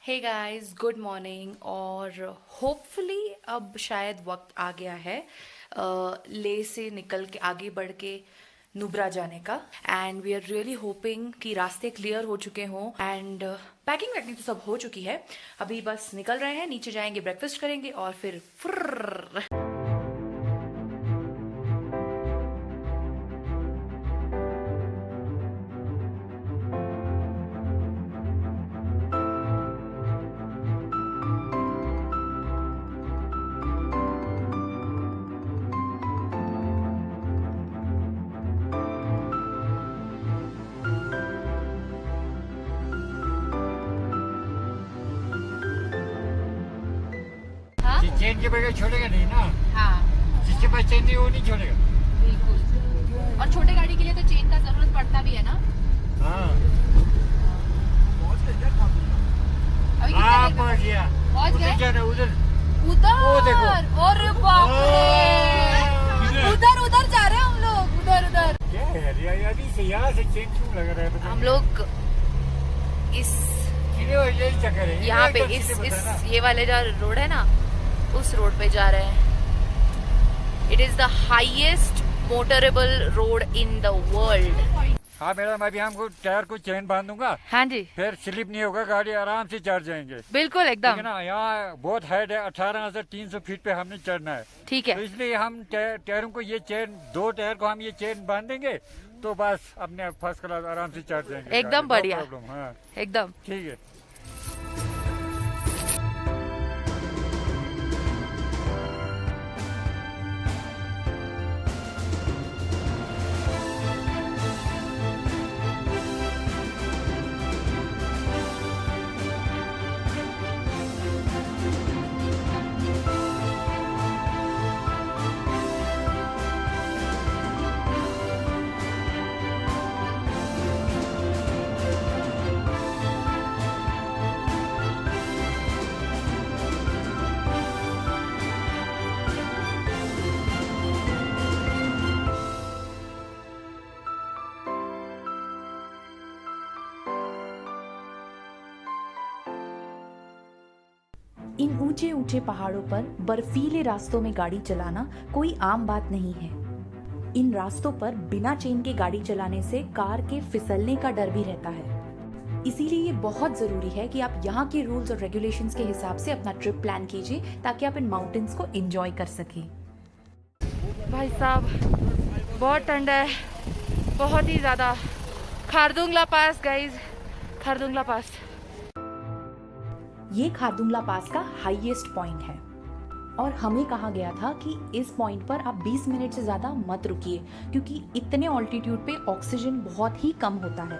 हे guys, good morning. और hopefully अब शायद वक्त आ गया है ले से निकल के आगे बढ़ के नुब्रा जाने का। And we are really hoping कि रास्ते क्लियर हो चुके हों एंड पैकिंग वैकिंग तो सब हो चुकी है। अभी बस निकल रहे हैं, नीचे जाएंगे, ब्रेकफास्ट करेंगे और फिर फुर्र। हाँ चेन के बगैर छोड़ेगा नहीं ना। हाँ जिसके पास चेन नहीं वो नहीं छोड़ेगा। बिल्कुल। और छोटे गाड़ी के लिए तो चेन का जरूरत पड़ता भी है ना। हाँ अभी कितना हाँ देर में पहुँच गया। पहुंच उधर गए? जाना उधर। उधर वो देखो। और बाप रे, उधर उधर जा रहे हैं हम लोग, उधर उधर। क्या है यार, अभी से यहाँ से चेन क्यों लग रहा है पता हम नहीं। लोग इस यही चक्कर है यहाँ पे एकदम इस सीधे बताना। ये वाले जो रोड है ना, उस रोड पे जा रहे हैं। It is the highest motorable road in the world. हाँ मैडम, अभी हमको टायर को चेन बांध दूंगा, हाँ जी, फिर स्लिप नहीं होगा, गाड़ी आराम से चढ़ जाएंगे। बिल्कुल ठीक है एकदम ना। यहाँ बहुत हाइट है, 18,300 फीट पे हमने चढ़ना है। ठीक तो है। इसलिए हम टायरों को ये चेन, दो टायर को हम ये चेन बांध देंगे तो बस अपने फर्स्ट क्लास आराम से चढ़ जाएंगे। एकदम गाड़ी, no बढ़िया। problem, हाँ एकदम ठीक है। इन ऊंचे ऊंचे पहाड़ों पर बर्फीले रास्तों में गाड़ी चलाना कोई आम बात नहीं है। इन रास्तों पर बिना चेन के गाड़ी चलाने से कार के फिसलने का डर भी रहता है। इसीलिए ये बहुत जरूरी है कि आप यहाँ के रूल्स और रेगुलेशंस के हिसाब से अपना ट्रिप प्लान कीजिए ताकि आप इन माउंटेन्स को एंजॉय कर सकें। भाई साहब, बहुत ठंड है, बहुत ही ज्यादा। खारदुंगला पास गाइज, खारदुंगला पास। ये खारदुंगला पास का हाईएस्ट पॉइंट है और हमें कहा गया था कि इस पॉइंट पर आप 20 मिनट से ज़्यादा मत रुकिए क्योंकि इतने ऑल्टीट्यूड पे ऑक्सीजन बहुत ही कम होता है।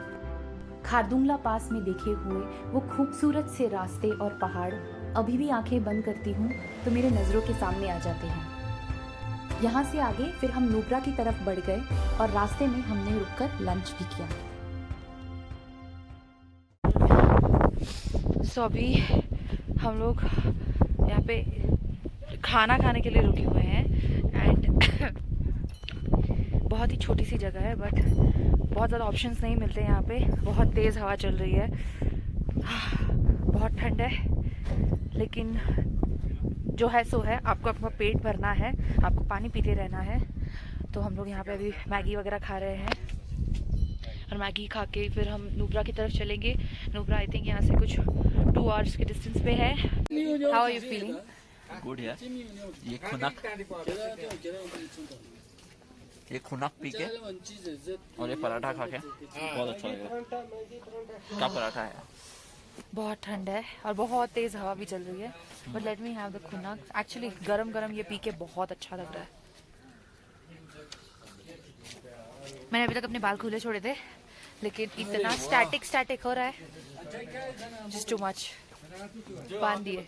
खारदुंगला पास में देखे हुए वो खूबसूरत से रास्ते और पहाड़ अभी भी आंखें बंद करती हूँ तो मेरे नज़रों के सामने आ जाते हैं। यहाँ से आगे फिर हम नुब्रा की तरफ बढ़ गए और रास्ते में हमने रुककर लंच भी किया। सो अभी हम लोग यहाँ पे खाना खाने के लिए रुके हुए हैं एंड बहुत ही छोटी सी जगह है बट बहुत ज़्यादा ऑप्शंस नहीं मिलते यहाँ पे। बहुत तेज़ हवा चल रही है, बहुत ठंड है, लेकिन जो है सो है। आपको अपना पेट भरना है, आपको पानी पीते रहना है। तो हम लोग यहाँ पे अभी मैगी वगैरह खा रहे हैं और मैगी खा के फिर हम नुब्रा की तरफ चलेंगे। नुब्रा आई थिंक यहाँ से कुछ 2 आवर्स के डिस्टेंस पे है। How are you feeling? Good है। ये खुनक पी के और ये पराठा खा के बहुत अच्छा लगा। क्या पराठा है? बहुत ठंड है और बहुत तेज़ हवा भी चल रही है but let me have the खुनक। एक्चुअली गरम गरम ये पी के बहुत अच्छा लग रहा है। मैंने अभी तक अपने बाल खुले छोड़े थे लेकिन इतना स्टैटिक हो रहा है, जस्ट टू मच। बांध दिए।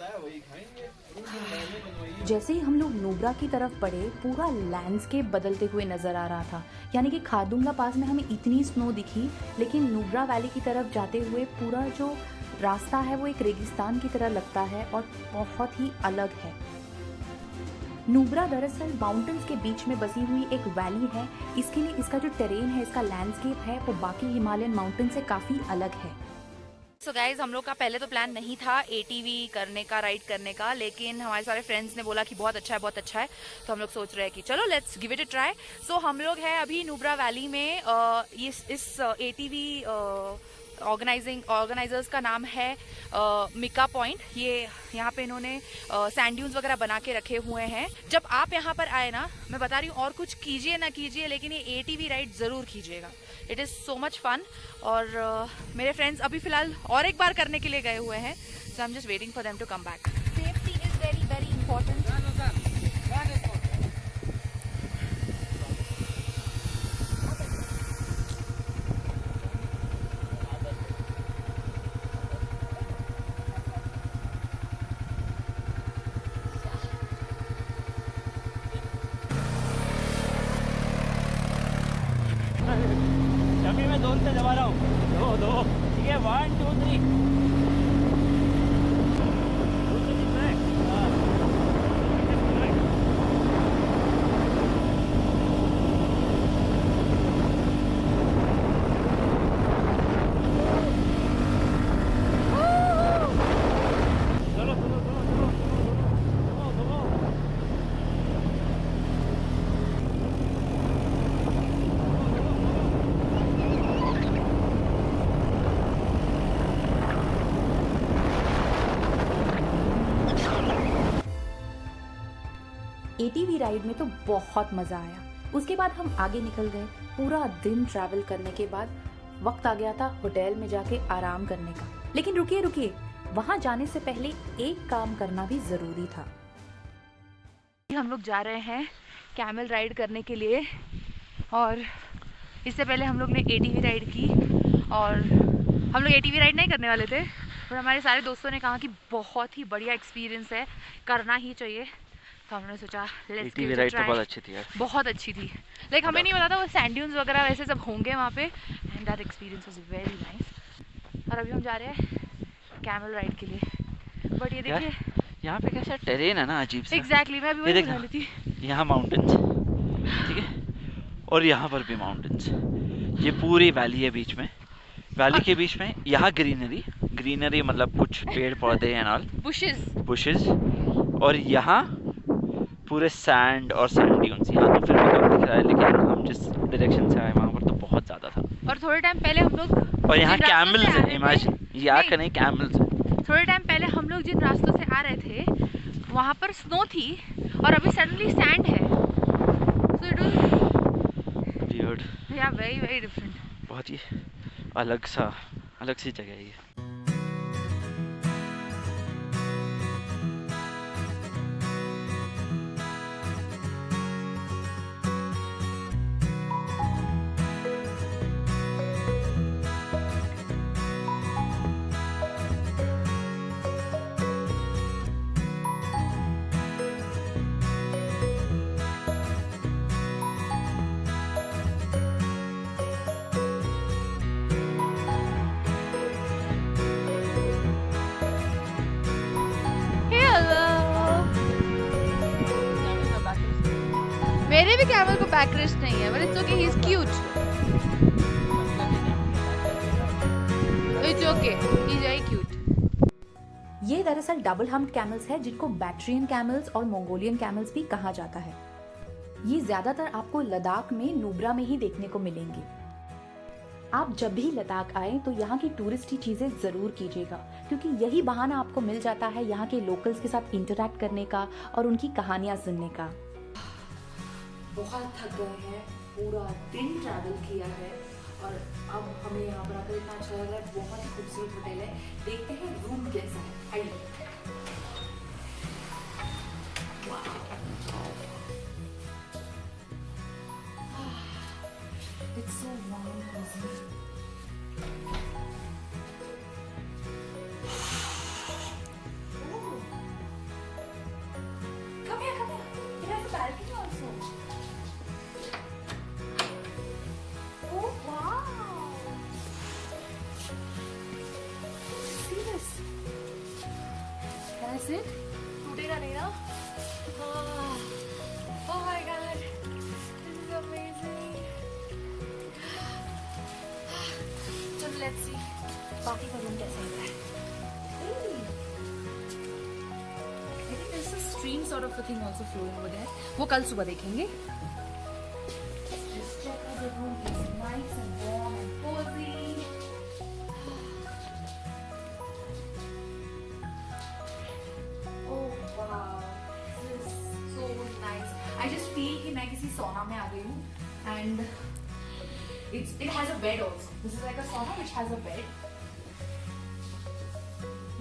जैसे ही हम लोग नुब्रा की तरफ बढ़े पूरा लैंडस्केप बदलते हुए नजर आ रहा था। यानी कि खारदुंगला पास में हमें इतनी स्नो दिखी लेकिन नुब्रा वैली की तरफ जाते हुए पूरा जो रास्ता है वो एक रेगिस्तान की तरह लगता है और बहुत ही अलग है। नुब्रा दरअसल माउंटेन्स के बीच में बसी हुई एक वैली है। इसके लिए इसका जो टेरेन है, इसका लैंडस्केप है, वो बाकी हिमालयन माउंटेन से काफ़ी अलग है। सो गाइज हम लोग का पहले तो प्लान नहीं था ATV करने का, राइड करने का, लेकिन हमारे सारे फ्रेंड्स ने बोला कि बहुत अच्छा है, तो हम लोग सोच रहे हैं कि चलो let's give it a try. So हम लोग हैं अभी नुब्रा वैली में। इस ATV ऑर्गेनाइजर्स का नाम है मिका पॉइंट। ये यहाँ पे इन्होंने सैंड ड्यून्स वगैरह बना के रखे हुए हैं। जब आप यहाँ पर आए ना, मैं बता रही हूँ, और कुछ कीजिए ना कीजिए, लेकिन ये ATV राइड ज़रूर कीजिएगा। It is so much fun. और मेरे फ्रेंड्स अभी फ़िलहाल और एक बार करने के लिए गए हुए हैं, so I am just waiting for them to come back. Safety is very very important. अभी मैं 2 से दबा रहा हूँ। 2 ठीक है, 1 2 3। ATV राइड में तो बहुत मज़ा आया। उसके बाद हम आगे निकल गए। पूरा दिन ट्रैवल करने के बाद वक्त आ गया था होटल में जाके आराम करने का। लेकिन रुकिए, वहाँ जाने से पहले एक काम करना भी ज़रूरी था। हम लोग जा रहे हैं कैमल राइड करने के लिए, और इससे पहले हम लोग ने ATV राइड की। और हम लोग ATV राइड नहीं करने वाले थे, पर हमारे सारे दोस्तों ने कहा कि बहुत ही बढ़िया एक्सपीरियंस है, करना ही चाहिए। तो हमने सोचा ATV राइड तो बहुत अच्छी थी यार, बहुत अच्छी थी। लाइक हमें नहीं पता था वो सैंड ड्यून्स वगैरह वैसे सब होंगे वहाँ पे, and that experience was very nice. और अभी हम जा रहे हैं कैमल राइड के लिए। बट ये देखिए यहाँ पे कैसा टेरेन है ना, अजीब सा। एग्जैक्टली, मैं भी वही बोलने वाली थी। यहाँ माउंटेन्स, ठीक है, और यहाँ पर भी माउंटेन्स। ये पूरी वैली है बीच में, वैली के बीच में यहाँ ग्रीनरी मतलब कुछ पेड़ पौधे एंड ऑल, बुशेस। और यहाँ पूरे सैंड और सैंड ड्यून्स। यहाँ तो फिर भी कम दिख रहा है, लेकिन हम जिस डायरेक्शन से आए वहाँ पर तो बहुत ज़्यादा था। और थोड़े टाइम पहले हम लोग, और यहाँ कैमल्स हैं, इमेजिन, यहाँ का नहीं, कैमल्स हैं। थोड़े टाइम पहले हम लोग जिन रास्तों से आ रहे थे वहाँ पर स्नो थी, और अभी सडनली सैंड है। सो इट वाज वियर्ड, या वेरी वेरी डिफरेंट। बहुत ही अलग सी जगह है ये। मेरे भी कैमल को बैक रेस्ट नहीं है, but it's okay, he is cute. It's okay, he is very cute. ये दरअसल डबल हम्प्ड कैमल्स है, जिनको बैक्ट्रियन कैमल्स और मंगोलियन कैमल्स भी कहा जाता है। ये ज्यादातर आपको लद्दाख में नुब्रा में ही देखने को मिलेंगे। आप जब भी लद्दाख आए तो यहाँ की टूरिस्टी चीजें जरूर कीजिएगा, क्योंकि यही बहाना आपको मिल जाता है यहाँ के लोकल्स के साथ इंटरेक्ट करने का और उनकी कहानियां सुनने का। बहुत थक गए हैं, पूरा दिन ट्रैवल किया है, और अब हमें यहाँ पर आकर इतना अच्छा लग रहा है। बहुत ही खूबसूरत होटल है, देखते हैं रूम कैसा है। आइए। It's so warm and cozy. Come here. It has a balcony also. Oh wow! See this? Can I sit? टूटेगा नहीं ना? Oh my god! This is amazing. So let's see. बाकी का रूम कैसा लग रहा है? I think there's a stream sort of a thing also flowing over there. वो कल सुबह देखेंगे. Just check out the room. It's nice and warm and cozy. Oh wow, this is so nice. I just feel कि मैं किसी sauna में आ गई हूँ and it has a bed also. This is like a sauna which has a bed.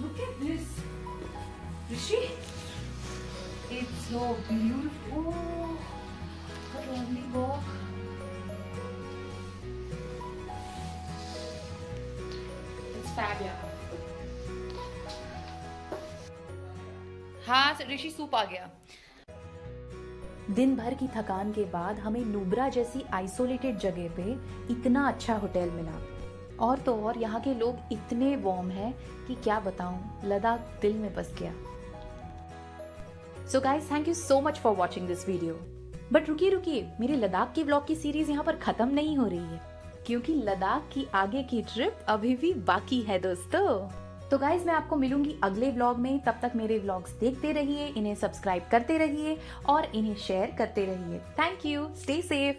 Look at this, Rishi. It's so beautiful. Oh, what a lovely walk. It's fabulous. हाँ ऋषि soup आ गया. दिन भर की थकान के बाद हमें नुब्रा जैसी आइसोलेटेड जगह पे इतना अच्छा होटल मिला. और तो और यहाँ के लोग इतने वार्म हैं कि क्या बताऊँ, लद्दाख दिल में बस गया. So guys, thank you so much for watching this video. But रुकिए, मेरे लद्दाख की ब्लॉग की सीरीज यहाँ पर खत्म नहीं हो रही है, क्योंकि लद्दाख की आगे की ट्रिप अभी भी बाकी है दोस्तों. तो गाइज, मैं आपको मिलूंगी अगले व्लॉग में. तब तक मेरे व्लॉग्स देखते रहिए, इन्हें सब्सक्राइब करते रहिए और इन्हें शेयर करते रहिए. Thank you. Stay safe.